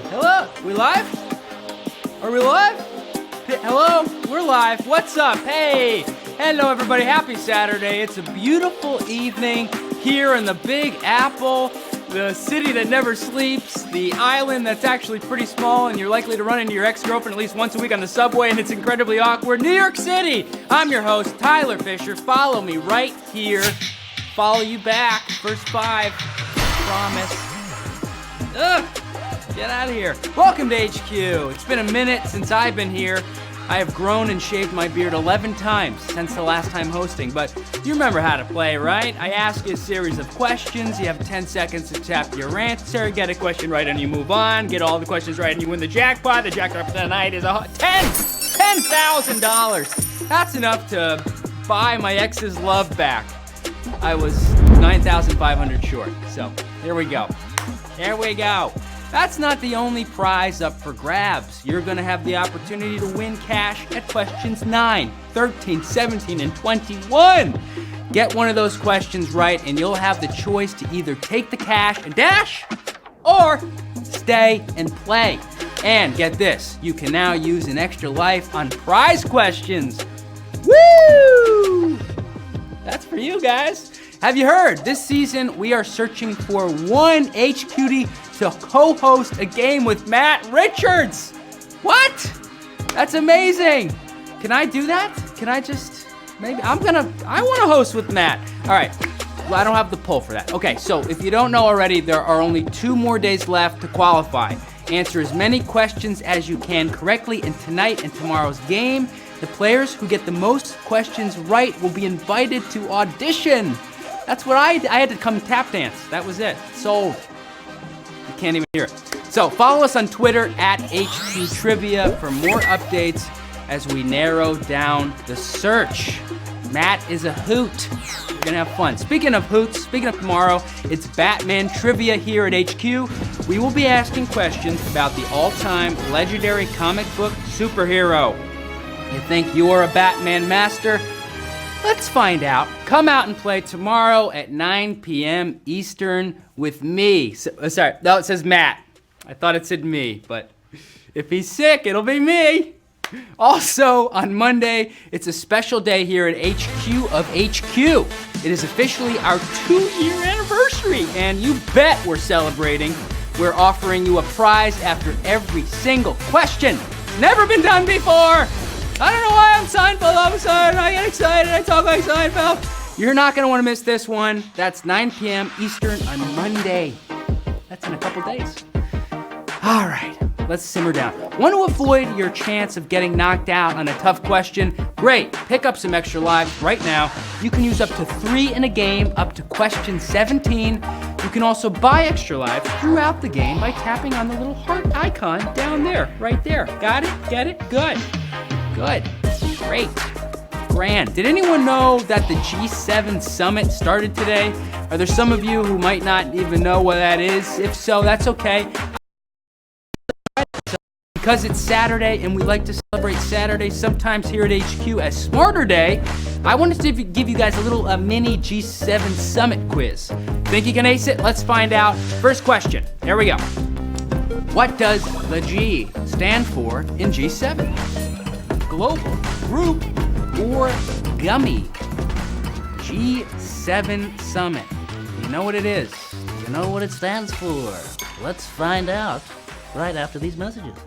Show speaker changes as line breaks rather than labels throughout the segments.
Hello? We live? Are we live? Hello? We're live. What's up? Hey! Hello, everybody. Happy Saturday. It's a beautiful evening here in the Big Apple, the city that never sleeps, the island that's actually pretty small, and you're likely to run into your ex-girlfriend at least once a week on the subway, and it's incredibly awkward. New York City! I'm your host, Tyler Fischer. Follow me right here. Follow you back. First 5. Promise. Ugh! Get out of here. Welcome to HQ. It's been a minute since I've been here. I have grown and shaved my beard 11 times since the last time hosting, but you remember how to play, right? I ask you a series of questions. You have 10 seconds to tap your answer, get a question right, and you move on. Get all the questions right, and you win the jackpot. The jackpot for tonight is $10,000. That's enough to buy my ex's love back. I was 9,500 short, so here we go. Here we go. That's not the only prize up for grabs. You're gonna have the opportunity to win cash at questions 9, 13, 17, and 21. Get one of those questions right and you'll have the choice to either take the cash and dash or stay and play. And get this, you can now use an extra life on prize questions. Woo! That's for you guys. Have you heard? This season, we are searching for one HQD to co-host a game with Matt Richards. What? That's amazing. Can I do that? Can I just, maybe, I want to host with Matt. All right, well, I don't have the poll for that. Okay, so if you don't know already, there are only 2 more days left to qualify. Answer as many questions as you can correctly in tonight and tomorrow's game. The players who get the most questions right will be invited to audition. That's what I had to come tap dance. That was it. Sold. You can't even hear it. So follow us on Twitter at HQ Trivia for more updates as we narrow down the search. Matt is a hoot. We're gonna have fun. Speaking of hoots, speaking of tomorrow, it's Batman Trivia here at HQ. We will be asking questions about the all-time legendary comic book superhero. You think you're a Batman master? Let's find out. Come out and play tomorrow at 9 p.m. Eastern with me. Sorry, no, it says Matt. I thought it said me, but if he's sick, it'll be me. Also, on Monday, it's a special day here at HQ of HQ. It is officially our 2-year anniversary, and you bet we're celebrating. We're offering you a prize after every single question. Never been done before. I don't know why I'm Seinfeld all of a sudden. I get excited. I talk like Seinfeld. You're not going to want to miss this one. That's 9 p.m. Eastern on Monday. That's in a couple days. All right, let's simmer down. Want to avoid your chance of getting knocked out on a tough question? Great. Pick up some extra lives right now. You can use up to 3 in a game, up to question 17. You can also buy extra lives throughout the game by tapping on the little heart icon down there, right there. Got it? Get it? Good. Good. Great. Grand. Did anyone know that the G7 summit started today? Are there some of you who might not even know what that is? If so, that's okay. Because it's Saturday and we like to celebrate Saturday sometimes here at HQ as Smarter Day, I wanted to give you guys a little mini G7 summit quiz. Think you can ace it? Let's find out. First question. Here we go. What does the G stand for in G7? Global, group, or gummy? G7 Summit. You know what it is.
You know what it stands for. Let's find out right after these messages.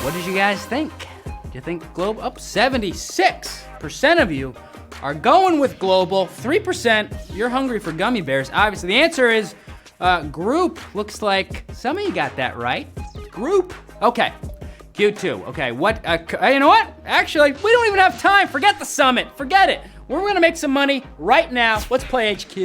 What did you guys think? Do you think global? Up 76% of you are going with global. 3%, you're hungry for gummy bears. Obviously, the answer is group. Looks like some of you got that right. Group. Okay. Q2. Okay, what, you know what? Actually, we don't even have time. Forget the summit. Forget it. We're gonna make some money right now. Let's play HQ.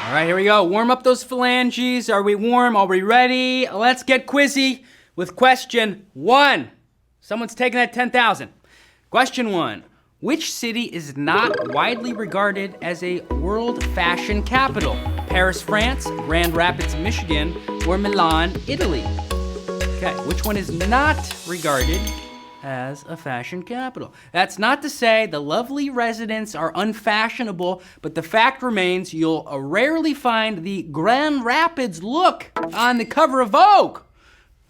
All right, here we go. Warm up those phalanges. Are we warm? Are we ready? Let's get quizzy with question 1. Someone's taking that 10,000. Question 1. Which city is not widely regarded as a world fashion capital? Paris, France, Grand Rapids, Michigan, or Milan, Italy? Okay, which one is not regarded as a fashion capital? That's not to say the lovely residents are unfashionable, but the fact remains you'll rarely find the Grand Rapids look on the cover of Vogue.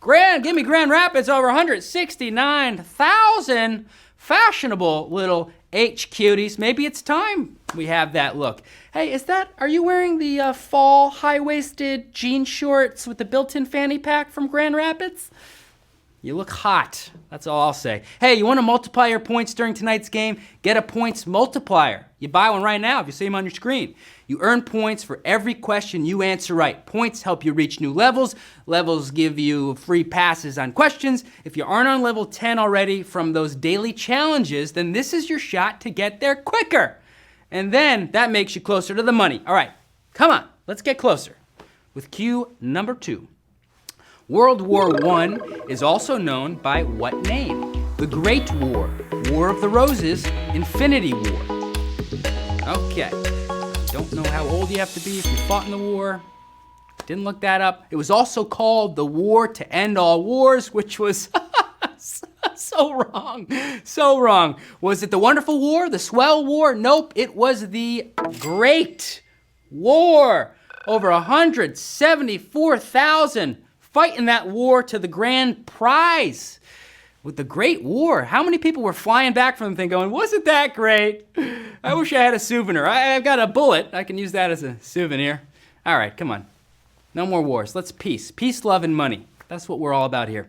Give me Grand Rapids over 169,000 fashionable little H cuties. Maybe it's time we have that look. Hey, are you wearing the fall high-waisted jean shorts with the built-in fanny pack from Grand Rapids? You look hot. That's all I'll say. Hey, you want to multiply your points during tonight's game? Get a points multiplier. You buy one right now if you see them on your screen. You earn points for every question you answer right. Points help you reach new levels. Levels give you free passes on questions. If you aren't on level 10 already from those daily challenges, then this is your shot to get there quicker. And then that makes you closer to the money. All right, come on, let's get closer. With cue number 2. World War I is also known by what name? The Great War, War of the Roses, Infinity War. Okay, don't know how old you have to be if you fought in the war. Didn't look that up. It was also called the War to End All Wars, which was so wrong, so wrong. Was it the Wonderful War, the Swell War? Nope, it was the Great War. Over 174,000 fighting that war to the grand prize. With the Great War, how many people were flying back from the thing going, wasn't that great? I wish I had a souvenir. I've got a bullet. I can use that as a souvenir. All right, come on. No more wars. Let's peace. Peace, love, and money. That's what we're all about here.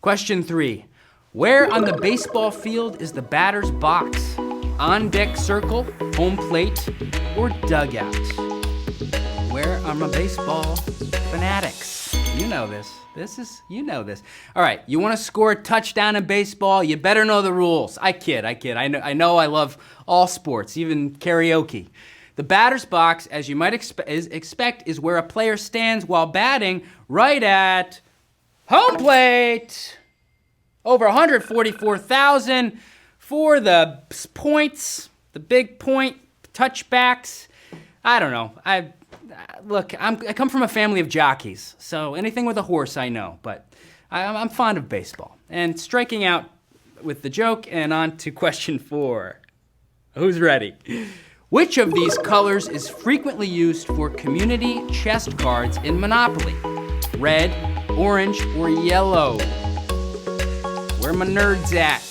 Question 3. Where on the baseball field is the batter's box? On deck circle, home plate, or dugout? Where are my baseball fanatics? You know this. You know this. All right, you want to score a touchdown in baseball, you better know the rules. I kid. I know I love all sports, even karaoke. The batter's box, as you might expect, is where a player stands while batting right at home plate. Over 144,000 for the points, the big point, touchbacks. I don't know. I come from a family of jockeys, so anything with a horse I know, but I'm fond of baseball. And striking out with the joke, and on to question 4. Who's ready? Which of these colors is frequently used for community chest cards in Monopoly? Red, orange, or yellow? Where my nerds at?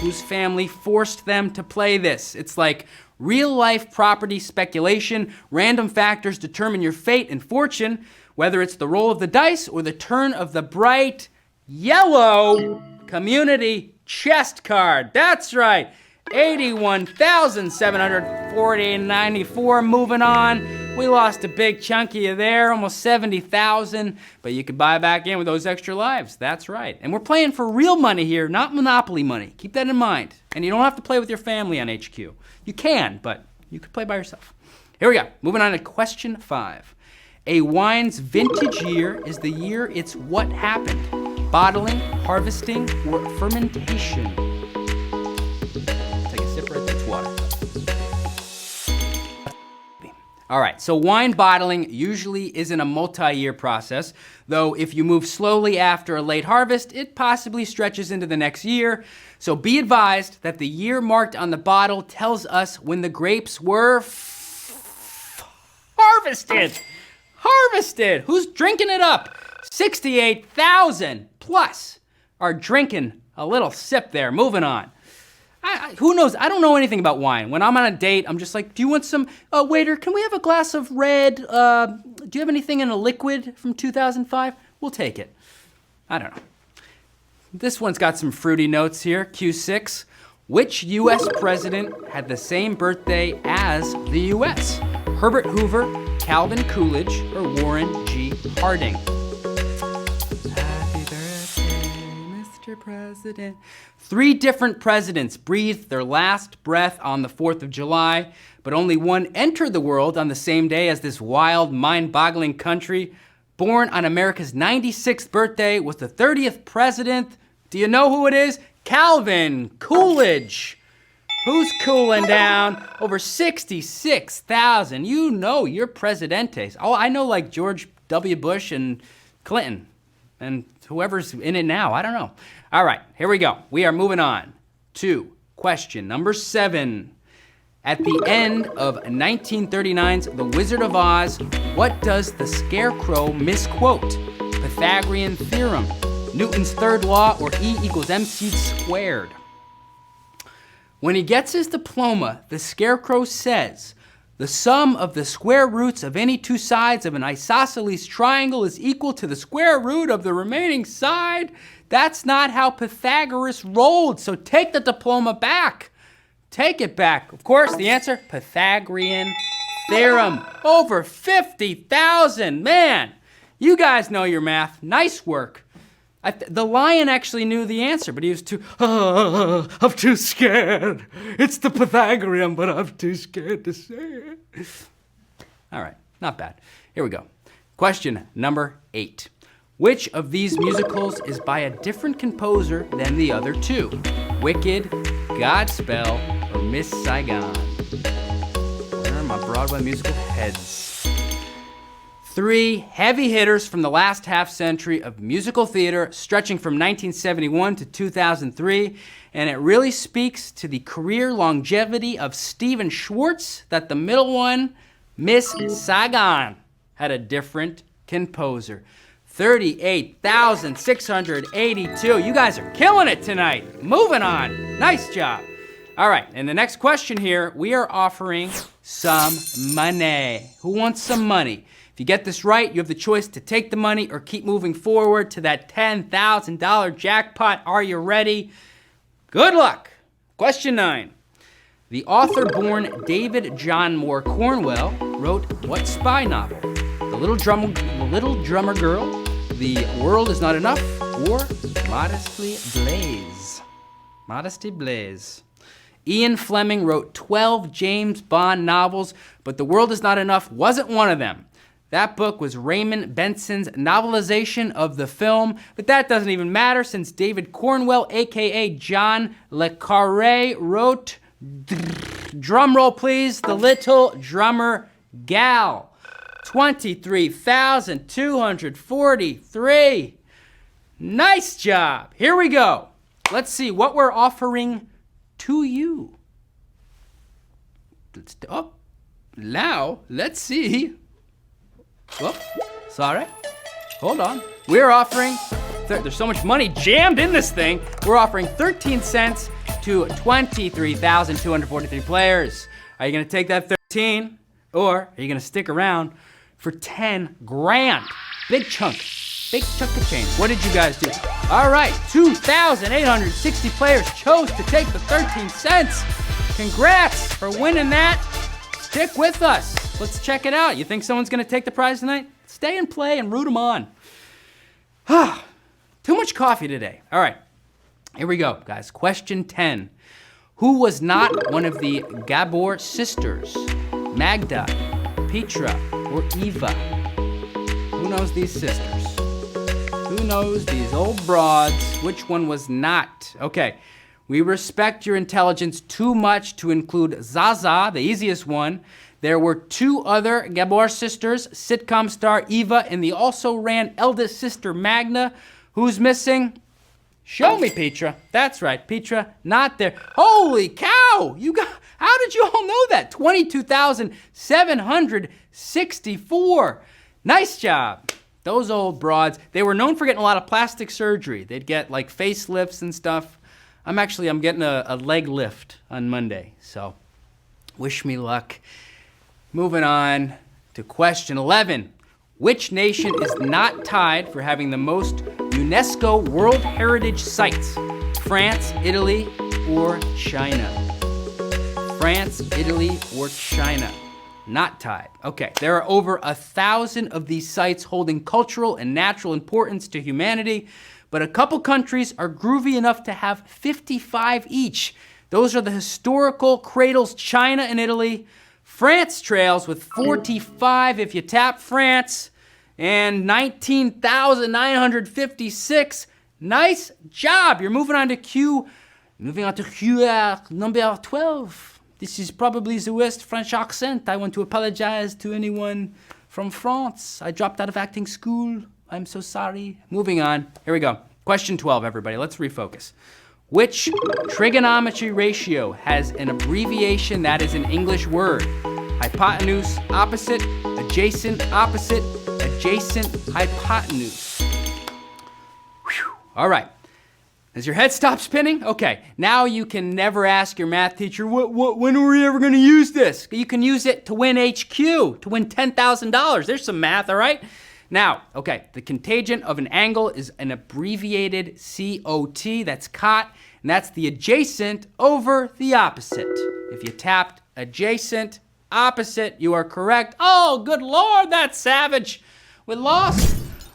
Whose family forced them to play this? It's like real-life property speculation. Random factors determine your fate and fortune, whether it's the roll of the dice or the turn of the bright yellow community chest card. That's right. 81,740.94. Moving on. We lost a big chunk of you there, almost 70,000, but you could buy back in with those extra lives. That's right. And we're playing for real money here, not Monopoly money. Keep that in mind. And you don't have to play with your family on HQ. You can, but you could play by yourself. Here we go. Moving on to question 5. A wine's vintage year is the year it's what happened? Bottling, harvesting, or fermentation? Take a sip right there. It's water. All right, so wine bottling usually isn't a multi-year process, though if you move slowly after a late harvest, it possibly stretches into the next year. So be advised that the year marked on the bottle tells us when the grapes were harvested. Harvested. Who's drinking it up? 68,000 plus are drinking a little sip there. Moving on. Who knows? I don't know anything about wine. When I'm on a date, I'm just like, do you want some, waiter, can we have a glass of red? Do you have anything in a liquid from 2005? We'll take it. I don't know. This one's got some fruity notes here. Q6. Which U.S. president had the same birthday as the U.S.? Herbert Hoover, Calvin Coolidge, or Warren G. Harding? Happy birthday, Mr. President. 3 different presidents breathed their last breath on the 4th of July, but only one entered the world on the same day as this wild, mind-boggling country. Born on America's 96th birthday was the 30th president. Do you know who it is? Calvin Coolidge. Who's cooling down? Over 66,000. You know your presidentes. Oh, I know like George W. Bush and Clinton and whoever's in it now. I don't know. All right, here we go. We are moving on to question number 7. At the end of 1939's The Wizard of Oz, what does the Scarecrow misquote? Pythagorean theorem, Newton's third law, or E equals mc squared? When he gets his diploma, the Scarecrow says, the sum of the square roots of any two sides of an isosceles triangle is equal to the square root of the remaining side. That's not how Pythagoras rolled, so take the diploma back. Take it back. Of course, the answer, Pythagorean theorem. Over 50,000. Man, you guys know your math. Nice work. The lion actually knew the answer, but he was I'm too scared. It's the Pythagorean, but I'm too scared to say it. All right, not bad. Here we go. Question number 8. Which of these musicals is by a different composer than the other two? Wicked, Godspell, or Miss Saigon? Where are my Broadway musical heads? 3 heavy hitters from the last half century of musical theater, stretching from 1971 to 2003, and it really speaks to the career longevity of Stephen Schwartz that the middle one, Miss Saigon, had a different composer. 38,682. You guys are killing it tonight. Moving on. Nice job. All right, in the next question here, we are offering some money. Who wants some money? If you get this right, you have the choice to take the money or keep moving forward to that $10,000 jackpot. Are you ready? Good luck. Question 9. The author-born David John Moore Cornwell wrote what spy novel? The Little Drummer Girl, The World Is Not Enough, or Modesty Blaze? Modesty Blaze. Ian Fleming wrote 12 James Bond novels, but The World Is Not Enough wasn't one of them. That book was Raymond Benson's novelization of the film, but that doesn't even matter since David Cornwell, aka John Le Carré, wrote, drumroll please, The Little Drummer Gal. 23,243. Nice job. Here we go. Let's see what we're offering to you. Now, let's see. Whoop, sorry. Hold on. We're offering, there's so much money jammed in this thing. We're offering 13 cents to 23,243 players. Are you gonna take that 13? Or are you gonna stick around for 10 grand? Big chunk of change. What did you guys do? All right, 2,860 players chose to take the 13 cents. Congrats for winning that. Stick with us. Let's check it out. You think someone's gonna take the prize tonight? Stay and play and root them on. Too much coffee today. All right, here we go, guys. Question 10. Who was not one of the Gabor sisters? Magda, Petra, or Eva? Who knows these sisters? Who knows these old broads? Which one was not? Okay, we respect your intelligence too much to include Zaza, the easiest one. There were 2 other Gabor sisters, sitcom star Eva and the also ran eldest sister Magda. Who's missing? Show me, Petra. That's right, Petra, not there. Holy cow! How did you all know that? 22,764. Nice job. Those old broads, they were known for getting a lot of plastic surgery. They'd get like facelifts and stuff. I'm getting a leg lift on Monday, so wish me luck. Moving on to question 11. Which nation is not tied for having the most UNESCO World Heritage Sites? France, Italy, or China? France, Italy, or China? Not tied. Okay, there are over 1,000 of these sites holding cultural and natural importance to humanity, but a couple countries are groovy enough to have 55 each. Those are the historical cradles, China and Italy. France trails with 45 if you tap France, and 19,956 Nice job. You're moving on to Q number 12. This is probably the worst French accent. I want to apologize to anyone from France. I dropped out of acting school. I'm so sorry. Moving on. Here we go. Question 12, everybody. Let's refocus. Which trigonometry ratio has an abbreviation that is an English word? Hypotenuse, opposite, adjacent, opposite, adjacent, hypotenuse. Whew. All right. Has your head stopped spinning? Okay, now you can never ask your math teacher, when are we ever gonna use this? You can use it to win HQ, to win $10,000. There's some math, all right? Now, okay, the contangent of an angle is an abbreviated COT, that's cot, and that's the adjacent over the opposite. If you tapped adjacent, opposite, you are correct. Oh, good Lord, that's savage. We lost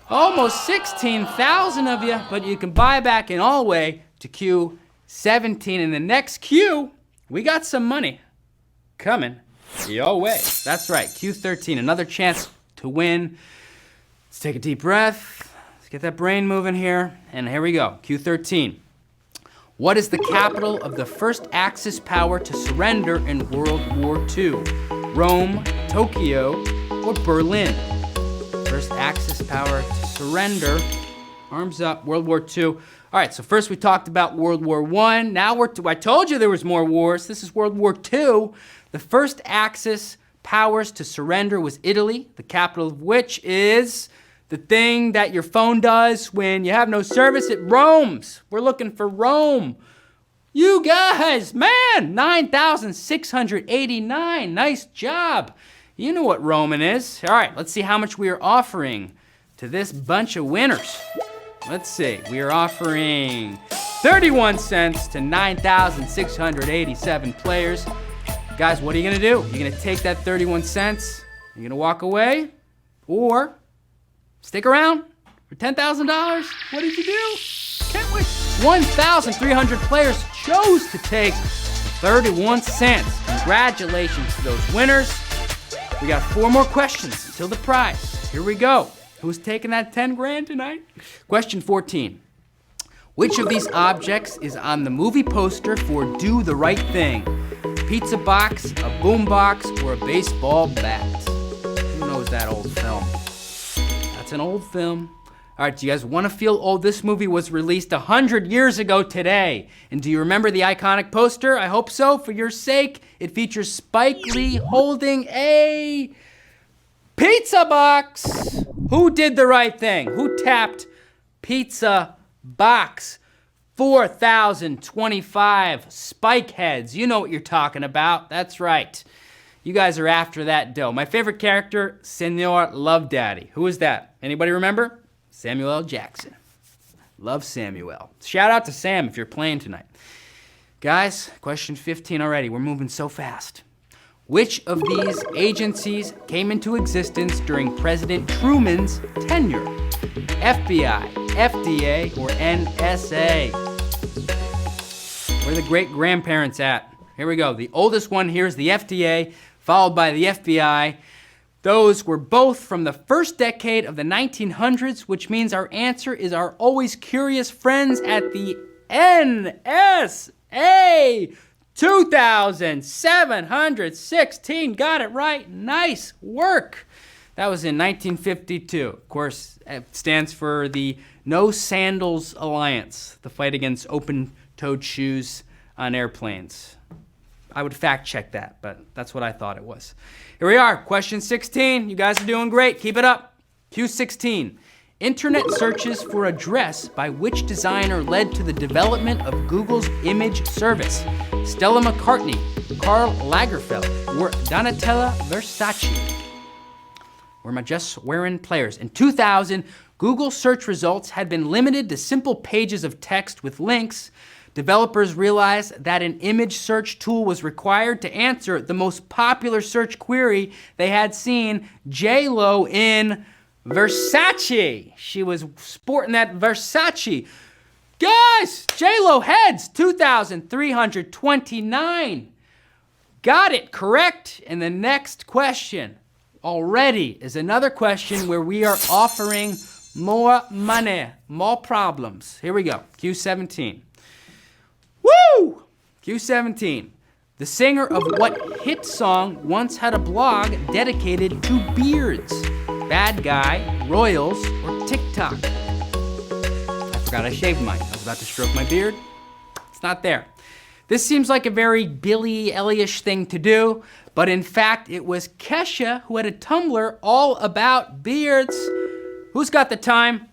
almost 16,000 of you, but you can buy back in all way to Q17. In the next Q, we got some money coming your way. That's right, Q13, another chance to win. Let's take a deep breath. Let's get that brain moving here. And here we go, Q13. What is the capital of the first Axis power to surrender in World War II? Rome, Tokyo, or Berlin? First Axis power to surrender. Arms up, World War II. All right, so first we talked about World War I. Now I told you there was more wars. This is World War II. The first Axis powers to surrender was Italy, the capital of which is the thing that your phone does when you have no service. It roams. We're looking for Rome. You guys, man, 9,689. Nice job. You know what Roman is. All right, let's see how much we are offering to this bunch of winners. Let's see, we are offering 31 cents to 9,687 players. Guys, what are you gonna do? You're gonna take that 31 cents, you're gonna walk away, or stick around for $10,000? What did you do? Can't wait. 1,300 players chose to take 31 cents. Congratulations to those winners. We got 4 more questions until the prize. Here we go. Who's taking that 10 grand tonight? Question 14. Which of these objects is on the movie poster for Do the Right Thing? Pizza box, a boom box, or a baseball bat? Who knows that old film? That's an old film. All right, do you guys want to feel old? This movie was released 100 years ago today. And do you remember the iconic poster? I hope so. For your sake, it features Spike Lee holding a pizza box. Who did the right thing? Who tapped pizza box? 4,025 spike heads. You know what you're talking about. That's right. You guys are after that dough. My favorite character, Senor Love Daddy. Who is that? Anybody remember? Samuel L. Jackson. Love Samuel. Shout out to Sam if you're playing tonight. Guys, question 15 already. We're moving so fast. Which of these agencies came into existence during President Truman's tenure? FBI, FDA, or NSA? Where are the great-grandparents at? Here we go. The oldest one here is the FDA, followed by the FBI. Those were both from the first decade of the 1900s, which means our answer is our always curious friends at the NSA. 2,716. Got it right. Nice work. That was in 1952. Of course, it stands for the No Sandals Alliance, the fight against open-toed shoes on airplanes. I would fact check that, but that's what I thought it was. Here we are, question 16. You guys are doing great. Keep it up. Q16. Internet searches for a dress by which designer led to the development of Google's image service? Stella McCartney, Karl Lagerfeld, or Donatella Versace? We're just wearing players. In 2000, Google search results had been limited to simple pages of text with links. Developers realized that an image search tool was required to answer the most popular search query they had seen, J-Lo in Versace. She was sporting that Versace. Guys, J-Lo heads, 2,329. Got it correct. And the next question already is another question where we are offering More money, more problems. Here we go. Q17. Woo! Q17. The singer of what hit song once had a blog dedicated to beards? Bad Guy, Royals, or TikTok? I forgot I shaved mine. I was about to stroke my beard. It's not there. This seems like a very Billy Elliot-ish thing to do, but in fact, it was Kesha who had a Tumblr all about beards. Who's got the time?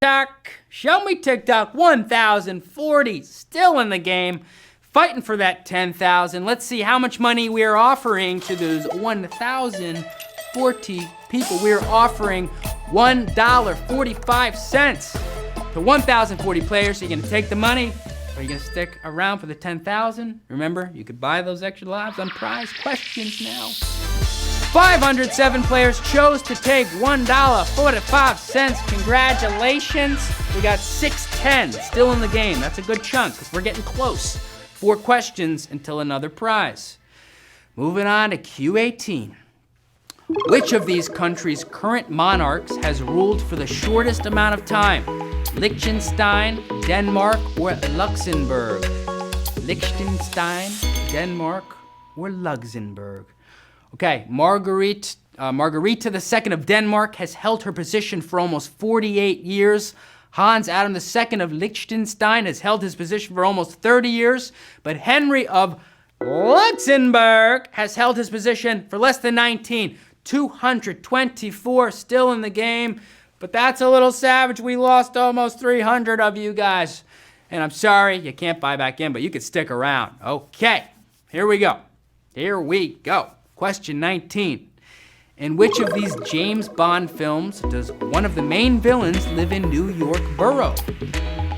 TikTok. Show me TikTok. 1,040. Still in the game. Fighting for that 10,000. Let's see how much money we are offering to those 1,040 people. We are offering $1.45 to 1,040 players. So you're gonna take the money, or you're gonna stick around for the 10,000. Remember, you could buy those extra lives on prize questions now. 507 players chose to take $1.45. Congratulations. We got 610 still in the game. That's a good chunk because we're getting close. 4 questions until another prize. Moving on to Q18. Which of these countries' current monarchs has ruled for the shortest amount of time? Liechtenstein, Denmark, or Luxembourg? Liechtenstein, Denmark, or Luxembourg? Okay, Margarita II of Denmark has held her position for almost 48 years. Hans Adam II of Liechtenstein has held his position for almost 30 years, but Henry of Luxembourg has held his position for less than 19. 224 still in the game, but that's a little savage. We lost almost 300 of you guys, and I'm sorry you can't buy back in, but you could stick around. Okay, here we go. Here we go. Question 19. In which of these James Bond films does one of the main villains live in New York Borough?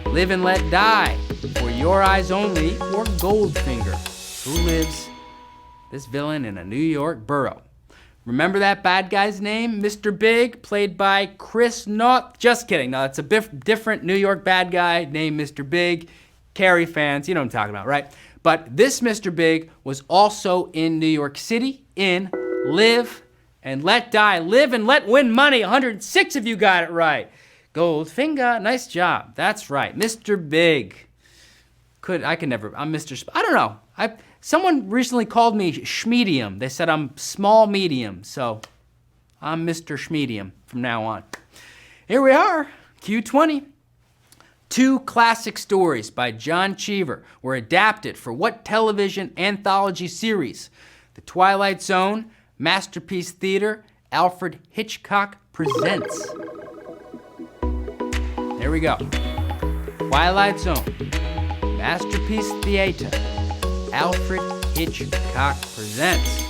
Live and Let Die, For Your Eyes Only, or Goldfinger? Who lives this villain in a New York borough? Remember that bad guy's name? Mr. Big, played by Chris Knott. Just kidding. No, it's a different New York bad guy named Mr. Big. Carrie fans, you know what I'm talking about, right? But this Mr. Big was also in New York City in Live and Let Die. Live and Let Win Money. 106 of you got it right. Goldfinger, nice job. That's right, Mr. Big. I'm Mr. I don't know. Someone recently called me Schmedium. They said I'm small medium, so I'm Mr. Schmedium from now on. Here we are, Q20. 2 classic stories by John Cheever were adapted for what television anthology series? The Twilight Zone, Masterpiece Theater, Alfred Hitchcock Presents. There we go. Twilight Zone, Masterpiece Theater, Alfred Hitchcock Presents.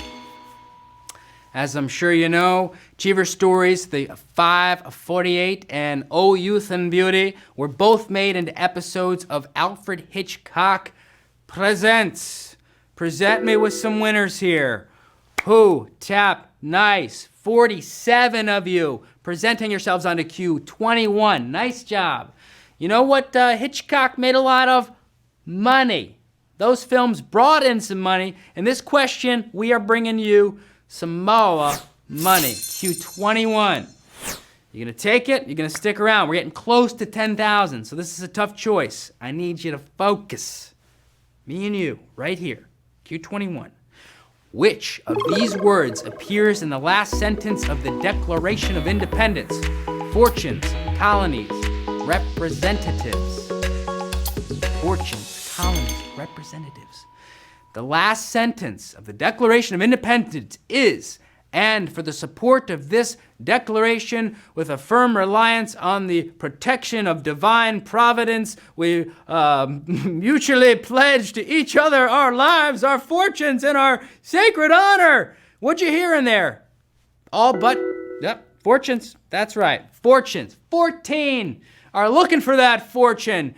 As I'm sure you know, Cheever stories, the 548 and O Youth and Beauty, were both made into episodes of Alfred Hitchcock Presents. Present me with some winners here. Who? Tap. Nice. 47 of you presenting yourselves onto Q21. Nice job. You know what Hitchcock made a lot of? Money. Those films brought in some money. In this question, we are bringing you some more money. Q21. You're gonna take it, you're gonna stick around. We're getting close to 10,000, so this is a tough choice. I need you to focus. Me and you, right here. Q21. Which of these words appears in the last sentence of the Declaration of Independence? Fortunes, colonies, representatives. Fortunes, colonies, representatives. The last sentence of the Declaration of Independence is, and for the support of this declaration, with a firm reliance on the protection of divine providence, we mutually pledge to each other our lives, our fortunes, and our sacred honor. What'd you hear in there? All but, yep, fortunes. That's right, fortunes. 14 are looking for that fortune.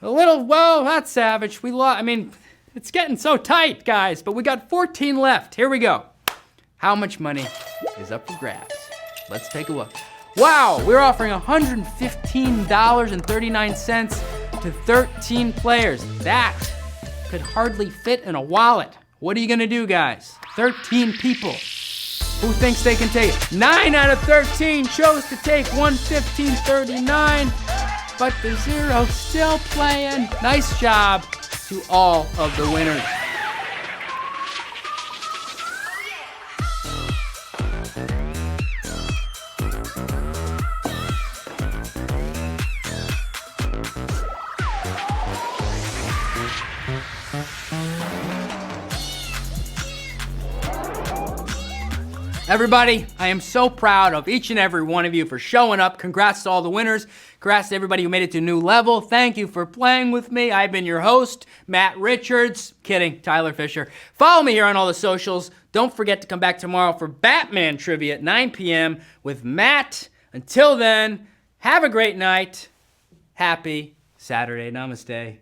A little, whoa, that's savage. We lost, it's getting so tight, guys, but we got 14 left. Here we go. How much money is up for grabs? Let's take a look. Wow, we're offering $115.39 to 13 players. That could hardly fit in a wallet. What are you gonna do, guys? 13 people. Who thinks they can take it? 9 out of 13 chose to take 115.39, but the zero still playing. Nice job to all of the winners. Everybody, I am so proud of each and every one of you for showing up. Congrats to all the winners. Congrats to everybody who made it to a new level. Thank you for playing with me. I've been your host, Matt Richards. Kidding, Tyler Fischer. Follow me here on all the socials. Don't forget to come back tomorrow for Batman trivia at 9 p.m. with Matt. Until then, have a great night. Happy Saturday. Namaste.